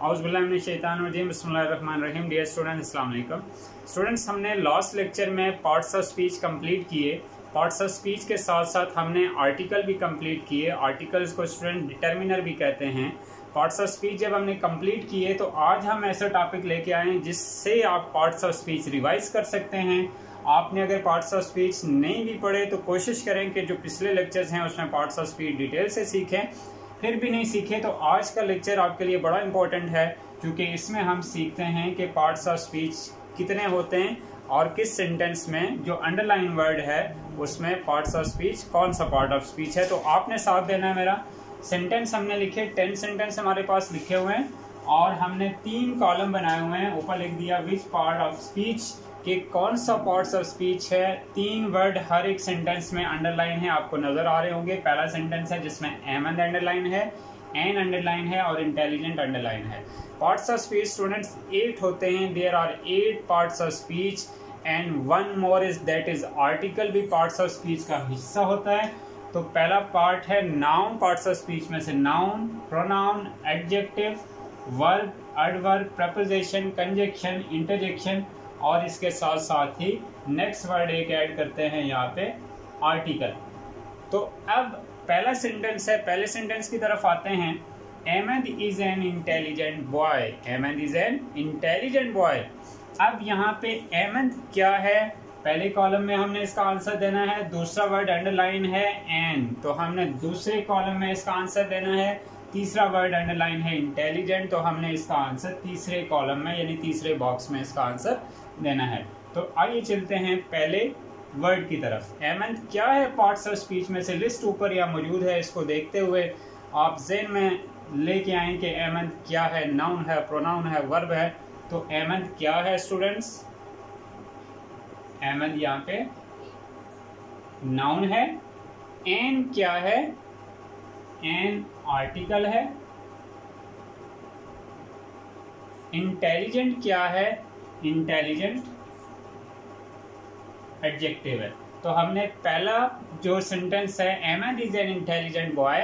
औज़ुबिल्लाहिमिनश्शैतानिर्रजीम बिस्मिल्लाहिर्रहमानिर्रहीम। Dear students, अस्सलाम वालेकुम। स्टूडेंट्स, हमने लास्ट लेक्चर में पार्ट्स ऑफ स्पीच कंप्लीट किए। पार्ट्स ऑफ स्पीच के साथ साथ हमने आर्टिकल भी कंप्लीट किए। आर्टिकल्स को स्टूडेंट डिटर्मिनर भी कहते हैं। पार्ट्स ऑफ स्पीच जब हमने कंप्लीट किए तो आज हम ऐसा टॉपिक लेके आए हैं जिससे आप पार्ट्स ऑफ स्पीच रिवाइज कर सकते हैं। आपने अगर पार्ट्स ऑफ स्पीच नहीं भी पढ़े तो कोशिश करें कि जो पिछले लेक्चर्स हैं उसमें पार्ट्स ऑफ स्पीच डिटेल से सीखें। फिर भी नहीं सीखे तो आज का लेक्चर आपके लिए बड़ा इंपॉर्टेंट है, क्योंकि इसमें हम सीखते हैं कि पार्ट्स ऑफ स्पीच कितने होते हैं और किस सेंटेंस में जो अंडरलाइन वर्ड है उसमें पार्ट्स ऑफ स्पीच कौन सा पार्ट ऑफ स्पीच है। तो आपने साथ देना है मेरा। सेंटेंस हमने लिखे 10 सेंटेंस हमारे पास लिखे हुए हैं और हमने 3 कॉलम बनाए हुए हैं। ऊपर लिख दिया विच पार्ट ऑफ स्पीच, कि कौन सा पार्ट्स ऑफ स्पीच है। 3 वर्ड हर एक सेंटेंस में अंडरलाइन है, आपको नजर आ रहे होंगे। पहला सेंटेंस है जिसमें एमएंड अंडरलाइन है, एन अंडरलाइन है और इंटेलिजेंट अंडरलाइन है। पार्ट्स ऑफ स्पीच स्टूडेंट्स 8 होते हैं। There are 8 parts of speech and one more is that is article भी पार्ट्स ऑफ स्पीच का हिस्सा होता है। तो पहला पार्ट है नाउन। पार्ट्स ऑफ स्पीच में से noun, pronoun, adjective, verb, adverb, preposition, conjunction, interjection और इसके साथ साथ ही नेक्स्ट वर्ड एक ऐड करते हैं यहाँ पे आर्टिकल। तो अब पहला सेंटेंस है, पहले सेंटेंस की तरफ आते हैं। Ahmed is an intelligent boy. Ahmed is an intelligent boy. अब यहाँ पे अहमद क्या है, पहले कॉलम में हमने इसका आंसर देना है। दूसरा वर्ड अंडरलाइन है एन, तो हमने दूसरे कॉलम में इसका आंसर देना है। तीसरा वर्ड अंडरलाइन है इंटेलिजेंट, तो हमने इसका आंसर तीसरे कॉलम में यानी तीसरे बॉक्स में इसका आंसर देना है। तो आइए चलते हैं पहले वर्ड की तरफ। अहमद क्या है पार्ट्स ऑफ स्पीच में से, लिस्ट ऊपर यहाँ मौजूद है। इसको देखते हुए आप ज़हन में लेके आए कि अहमद क्या है। नाउन है, प्रोनाउन है, वर्ब है। तो अहमद क्या है स्टूडेंट्स? अहमद यहाँ पे नाउन है। एन क्या है? एन आर्टिकल है। इंटेलिजेंट क्या है? इंटेलिजेंट एडजेक्टिव है। तो हमने पहला जो सेंटेंस है Ahmed is an intelligent boy,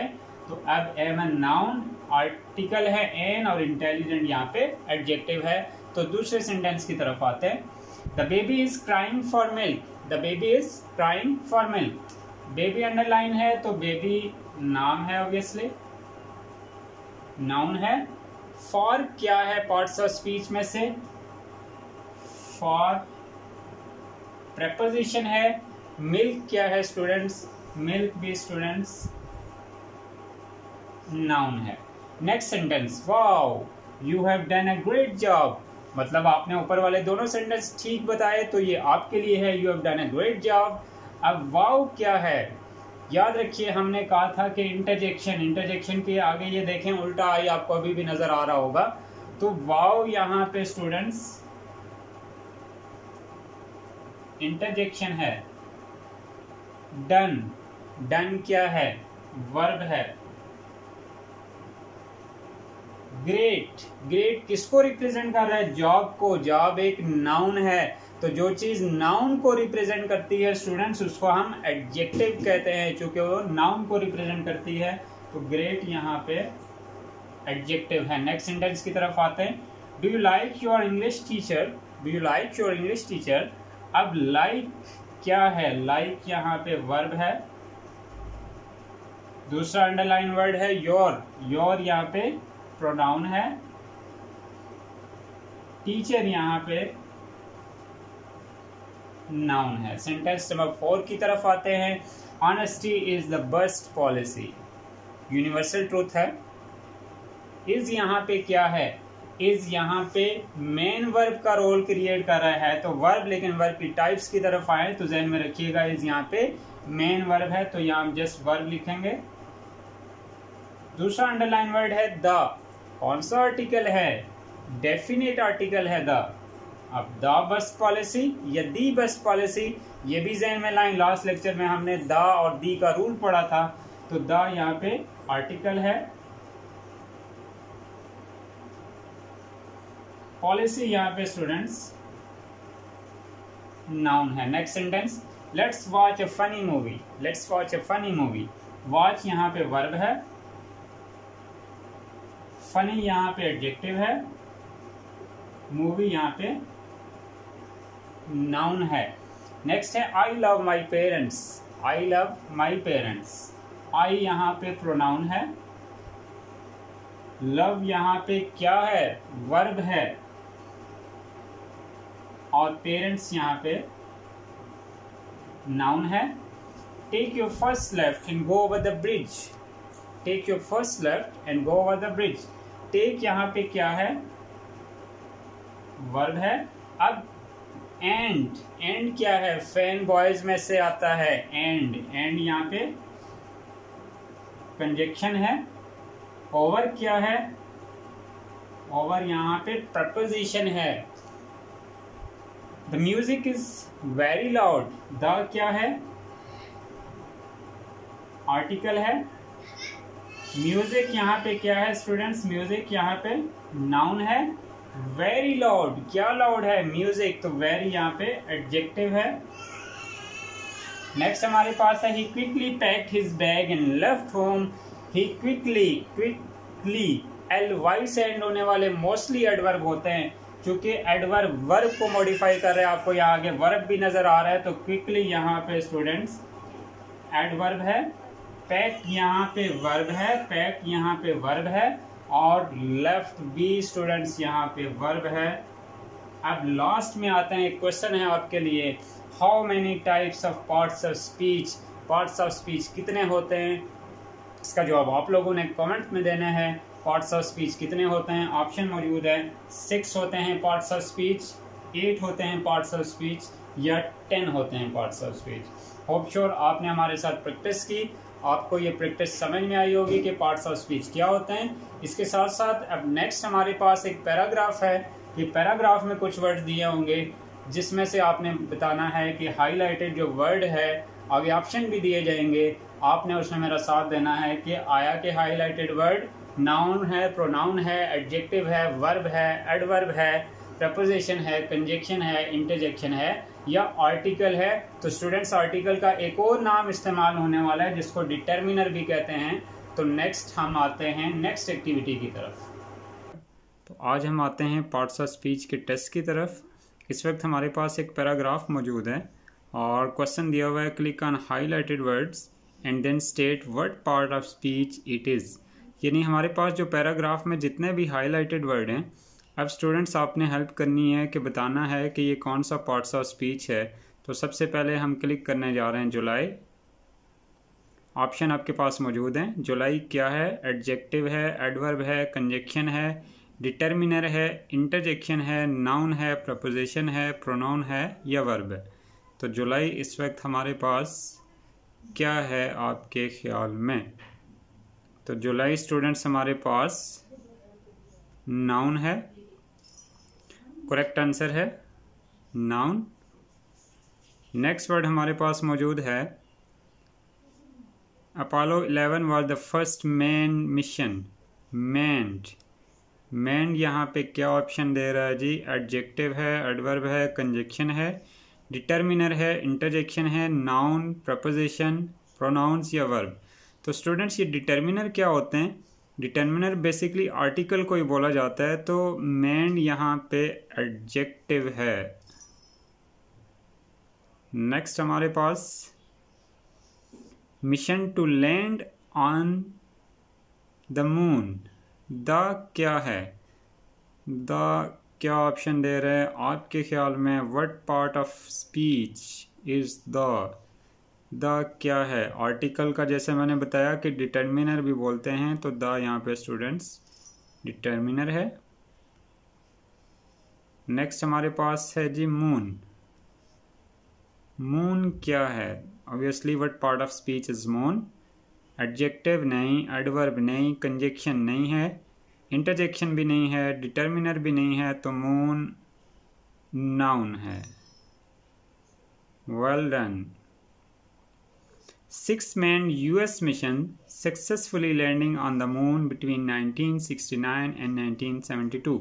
तो अब अहमद नाउन, आर्टिकल है एन और इंटेलिजेंट यहाँ पे एडजेक्टिव है। तो दूसरे सेंटेंस की तरफ आते हैं। The baby is crying for milk. The baby is crying for milk. Baby underline है तो बेबी नाम है, ऑब्वियसली नाउन है। फॉर क्या है पार्ट्स ऑफ स्पीच में से? फॉर प्रेपोजिशन है। मिल्क क्या है स्टूडेंट्स? मिल्क भी स्टूडेंट्स नाउन है। Next sentence, wow you have done a great job. मतलब आपने ऊपर वाले दोनों सेंटेंस ठीक बताए तो ये आपके लिए है, you have done a great job. अब वाओ क्या है? याद रखिए हमने कहा था कि इंटरजेक्शन, इंटरजेक्शन के आगे ये देखें उल्टा आई आपको अभी भी नजर आ रहा होगा। तो वाओ यहाँ पे स्टूडेंट्स इंटरजेक्शन है। डन, डन क्या है? वर्ब है। ग्रेट, ग्रेट किसको रिप्रेजेंट कर रहा है? जॉब को। जॉब एक नाउन है, तो जो चीज नाउन को रिप्रेजेंट करती है स्टूडेंट्स उसको हम एडजेक्टिव कहते हैं, क्योंकि वो नाउन को रिप्रेजेंट करती है। तो ग्रेट यहाँ पे एडजेक्टिव है। नेक्स्ट सेंटेंस की तरफ आते हैं। Do you like your English teacher. Do you like your English teacher. अब लाइक क्या है? लाइक यहाँ पे वर्ब है। दूसरा अंडरलाइन वर्ड है योर। योर यहाँ पे प्रोनाउन है। टीचर यहाँ पे नाउन है। सेंटेंस नंबर 4 की तरफ आते हैं। Honesty is the best policy. Universal truth है। इज यहाँ पे क्या है? इज यहाँ पे मेन वर्ब का रोल क्रिएट कर रहा है। तो वर्ब, लेकिन वर्ब की टाइप्स की तरफ आए तो ध्यान में रखिएगा इज यहाँ पे मेन वर्ब है, तो यहाँ हम जस्ट वर्ब लिखेंगे। दूसरा अंडरलाइन वर्ड है द। कौन सा आर्टिकल है? डेफिनेट आर्टिकल है द। अब द बेस्ट पॉलिसी या दी बेस्ट पॉलिसी, ये भी ज़हन में लाइन। लास्ट लेक्चर में हमने द और दी का रूल पढ़ा था। तो द यहाँ पे आर्टिकल है। पॉलिसी यहाँ पे स्टूडेंट्स नाउन है। Next sentence, let's watch a funny movie. Let's watch a funny movie. Watch यहाँ पे वर्ब है। फनी यहाँ पे एडजेक्टिव है, मूवी यहाँ पे नाउन है। नेक्स्ट है I love my parents, I love my parents, I यहाँ पे प्रोनाउन है, लव यहाँ पे क्या है, वर्ब है, और पेरेंट्स यहाँ पे नाउन है। Take your first left and go over the bridge, take your first left and go over the bridge, take यहाँ पे क्या है, वर्ब है। अब एंड, एंड क्या है, फैन बॉयज में से आता है एंड, एंड यहाँ पे कंजक्शन है। ओवर क्या है, ओवर यहाँ पे प्रपोजिशन है। The music is very loud, the क्या है, आर्टिकल है। म्यूजिक यहाँ पे क्या है स्टूडेंट्स, म्यूजिक यहाँ पे नाउन है। वेरी लाउड, क्या लाउड है, म्यूजिक, तो वेरी यहाँ पे एडजेक्टिव है। नेक्स्ट हमारे पास है he quickly packed his bag and left home, he quickly, quickly L Y से एंड होने वाले मोस्टली एडवर्ब होते हैं, क्योंकि एडवर्ब वर्ब को मॉडिफाई कर रहे हैं। आपको यहाँ आगे वर्ब भी नजर आ रहा है, तो क्विकली यहाँ पे स्टूडेंट्स एडवर्ब है। पैक यहाँ पे वर्ब है, पैक यहाँ पे वर्ब है, और लेफ्ट भी स्टूडेंट्स यहाँ पे वर्ब है। अब लास्ट में आते हैं, एक क्वेश्चन है आपके लिए, how many types of parts of speech, parts of speech कितने होते हैं, इसका जवाब आप लोगों ने कमेंट में देना है। पार्ट्स ऑफ स्पीच कितने होते हैं, ऑप्शन मौजूद है, 6 होते हैं पार्ट्स ऑफ स्पीच, 8 होते हैं पार्ट्स ऑफ स्पीच, या 10 होते हैं parts of speech. Hope sure आपने हमारे साथ प्रैक्टिस की, आपको ये प्रैक्टिस समझ में आई होगी कि पार्ट्स ऑफ स्पीच क्या होते हैं। इसके साथ साथ अब नेक्स्ट हमारे पास एक पैराग्राफ है, ये पैराग्राफ में कुछ वर्ड दिए होंगे जिसमें से आपने बताना है कि हाईलाइटेड जो वर्ड है, आगे ऑप्शन भी दिए जाएंगे, आपने उसमें मेरा साथ देना है कि आया कि हाईलाइटेड वर्ड नाउन है, प्रोनाउन है, एडजेक्टिव है, वर्ब है, एडवर्ब है, प्रपोजिशन है, कंजक्शन है, इंटरजेक्शन है, या आर्टिकल है। तो स्टूडेंट्स आर्टिकल का एक और नाम इस्तेमाल होने वाला है जिसको डिटर्मिनर भी कहते हैं। तो नेक्स्ट हम आते हैं नेक्स्ट एक्टिविटी की तरफ। तो आज हम आते हैं पार्ट्स ऑफ स्पीच के टेस्ट की तरफ। इस वक्त हमारे पास एक पैराग्राफ मौजूद है और क्वेश्चन दिया हुआ है, click on highlighted words and then state what part of speech it is. यानी हमारे पास जो पैराग्राफ में जितने भी हाईलाइटेड वर्ड हैं, अब स्टूडेंट्स आपने हेल्प करनी है कि बताना है कि ये कौन सा पार्ट्स ऑफ स्पीच है। तो सबसे पहले हम क्लिक करने जा रहे हैं जुलाई। ऑप्शन आपके पास मौजूद हैं। जुलाई क्या है, एडजेक्टिव है, एडवर्ब है, कंजक्शन है, डिटर्मिनर है, इंटरजेक्शन है, नाउन है, प्रपोजिशन है, प्रोनाउन है, या वर्ब है। तो जुलाई इस वक्त हमारे पास क्या है आपके ख्याल में? तो जुलाई स्टूडेंट्स हमारे पास नाउन है, करेक्ट आंसर है नाउन। नेक्स्ट वर्ड हमारे पास मौजूद है, Apollo 11 was the first man mission, manned. Manned यहाँ पे क्या ऑप्शन दे रहा है जी, एडजेक्टिव है, एडवर्ब है, कंजक्शन है, डिटर्मिनर है, इंटरजेक्शन है, नाउन, प्रपोजिशन, प्रोनाउंस, या वर्ब। तो स्टूडेंट्स ये डिटर्मिनर क्या होते हैं? डिटर्मिनर बेसिकली आर्टिकल को ही बोला जाता है। तो मैंड यहाँ पे एडजेक्टिव है। नेक्स्ट हमारे पास mission to land on the moon, the क्या है, द क्या ऑप्शन दे रहे हैं आपके ख्याल में? What part of speech is the क्या है? आर्टिकल का जैसे मैंने बताया कि डिटर्मिनर भी बोलते हैं, तो द यहाँ पे स्टूडेंट्स डिटर्मिनर है। नेक्स्ट हमारे पास है जी मून। मून क्या है? Obviously what part of speech is moon? Adjective नहीं, एडवर्ब नहीं, कंजक्शन नहीं है, इंटरजेक्शन भी नहीं है, डिटर्मिनर भी नहीं है, तो मून नाउन है। Well done. 6-man US mission successfully landing on the moon between 1969 and 1972।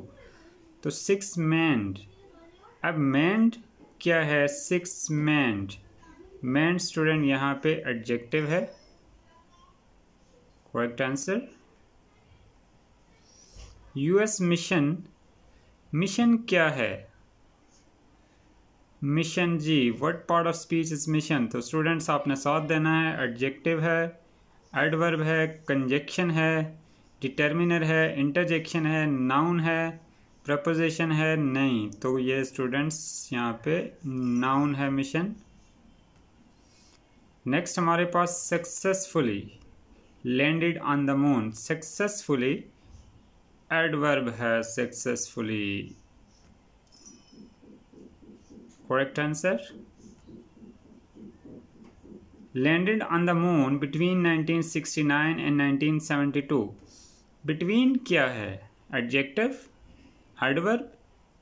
तो 6-manned, अब manned क्या है? 6-manned, manned स्टूडेंट यहाँ पे एडजेक्टिव है, correct answer. US mission, mission क्या है? मिशन जी, what part of speech is mission? तो स्टूडेंट्स आपने साथ देना है। एडजेक्टिव है, एडवर्ब है, कंजक्शन है, डिटर्मिनर है, इंटरजेक्शन है, नाउन है, प्रपोजिशन है? नहीं, तो ये स्टूडेंट्स यहाँ पे नाउन है मिशन। नेक्स्ट हमारे पास successfully landed on the moon. Successfully adverb है, successfully. Correct answer. Landed on the moon between 1969 and 1972। Between क्या है? Adjective, adverb,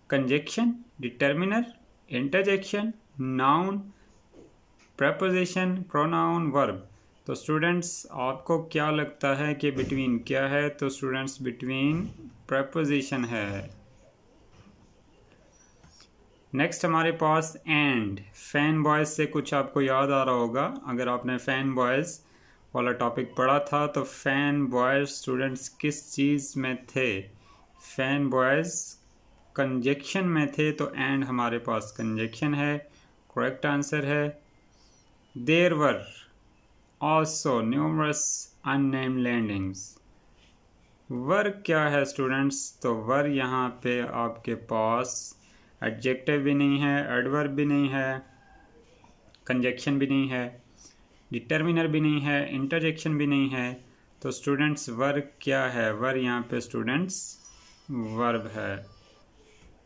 conjunction, determiner, interjection, noun, preposition, pronoun, verb. तो स्टूडेंट्स आपको क्या लगता है कि बिटवीन क्या है? तो स्टूडेंट्स बिटवीन प्रपोजिशन है। नेक्स्ट हमारे पास एंड। फैन बॉयज से कुछ आपको याद आ रहा होगा, अगर आपने फैन बॉयज वाला टॉपिक पढ़ा था तो फैन बॉयज स्टूडेंट्स किस चीज़ में थे? फैन बॉयज कंजक्शन में थे, तो एंड हमारे पास कंजक्शन है। करेक्ट आंसर है। There were also numerous unnamed landings. Were क्या है स्टूडेंट्स? तो वर यहाँ पे आपके पास एडजेक्टिव भी नहीं है, एडवर्ब भी नहीं है, कंजक्शन भी नहीं है, डिटर्मिनर भी नहीं है, इंटरजेक्शन भी नहीं है। तो स्टूडेंट्स वर क्या है? वर यहाँ पे स्टूडेंट्स वर्ब है।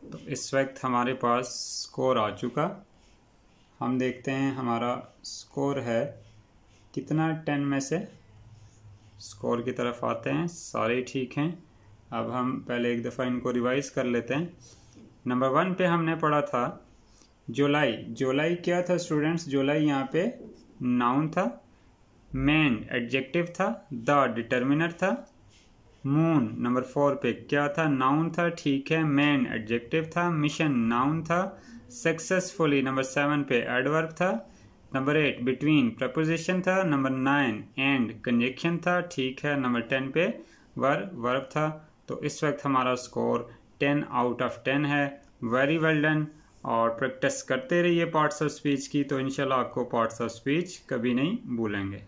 तो इस वक्त हमारे पास स्कोर आ चुका। हम देखते हैं हमारा स्कोर है कितना 10 में से। स्कोर की तरफ आते हैं, सारे ठीक हैं। अब हम पहले एक दफ़ा इनको रिवाइज कर लेते हैं। नंबर 1 पे हमने पढ़ा था जुलाई। जुलाई क्या था स्टूडेंट्स? जुलाई यहाँ पे नाउन था, मैन एडजेक्टिव था, द डिटर्मिनर था। मून नंबर 4 पे क्या था? नाउन था, ठीक है, मैन एडजेक्टिव था, मिशन नाउन था। सक्सेसफुली नंबर 7 पे एडवर्ब था। नंबर 8 बिटवीन प्रपोजिशन था। नंबर 9 एंड कंजक्शन था, ठीक है। नंबर 10 पे वर्ब था। तो इस वक्त हमारा स्कोर 10 आउट ऑफ 10 है। Very well done. और प्रैक्टिस करते रहिए पार्ट्स ऑफ स्पीच की, तो इंशाल्लाह आपको पार्ट्स ऑफ स्पीच कभी नहीं भूलेंगे।